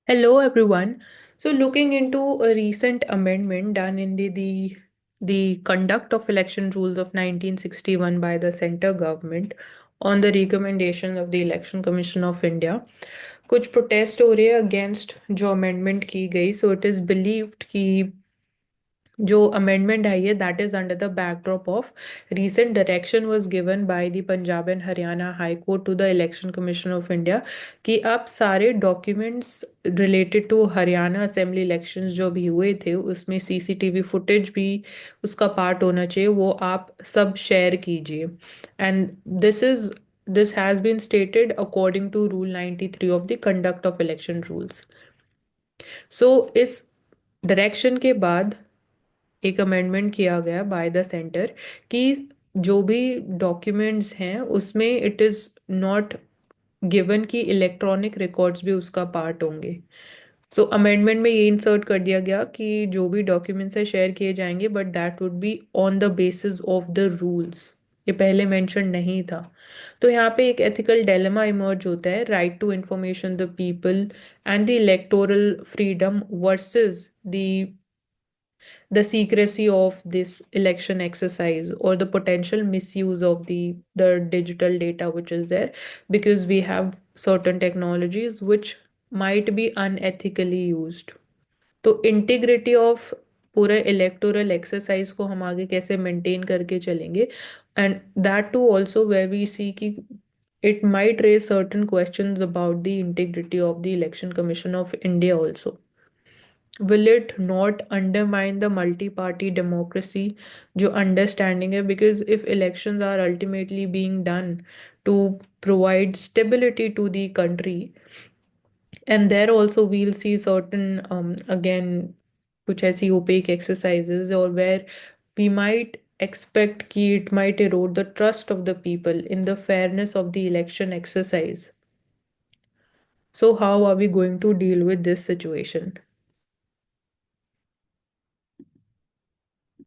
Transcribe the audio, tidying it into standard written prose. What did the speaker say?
Hello, everyone. So, looking into a recent amendment done in the Conduct of Election Rules of 1961 by the center government on the recommendation of the Election Commission of India, कुछ protest हो रहे हैं against जो amendment की गई. So it is believed कि जो amendment आई है that is under the backdrop of recent direction was given by the Punjab and Haryana high court to the election commission of India कि आप सारे documents related to Haryana assembly elections जो भी हुए थे उसमें सीसीटीवी फुटेज भी उसका पार्ट होना चाहिए, वो आप सब शेयर कीजिए. And this has been stated according to rule 93 of the conduct of election rules. So इस डायरेक्शन के बाद एक अमेंडमेंट किया गया बाय द सेंटर कि जो भी डॉक्यूमेंट्स हैं उसमें इट इज नॉट गिवन कि इलेक्ट्रॉनिक रिकॉर्ड्स भी उसका पार्ट होंगे. सो अमेंडमेंट में ये इंसर्ट कर दिया गया कि जो भी डॉक्यूमेंट्स है शेयर किए जाएंगे but that would be on the basis of the rules. ये पहले मेंशन नहीं था. तो यहाँ पे एक एथिकल डिलेमा इमर्ज होता है, right to information the people and the electoral freedom versus the secrecy of this election exercise or the potential misuse of the digital data which is there, because we have certain technologies which might be unethically used. तो integrity of पूरे electoral exercise को हम आगे कैसे maintain करके चलेंगे, and that too also where we see कि it might raise certain questions about the integrity of the election commission of India also. Will it not undermine the multi-party democracy जो understanding है, because if elections are ultimately being done to provide stability to the country, and there also we'll see certain again कुछ ऐसी opaque exercises or where we might expect कि it might erode the trust of the people in the fairness of the election exercise. So how are we going to deal with this situation?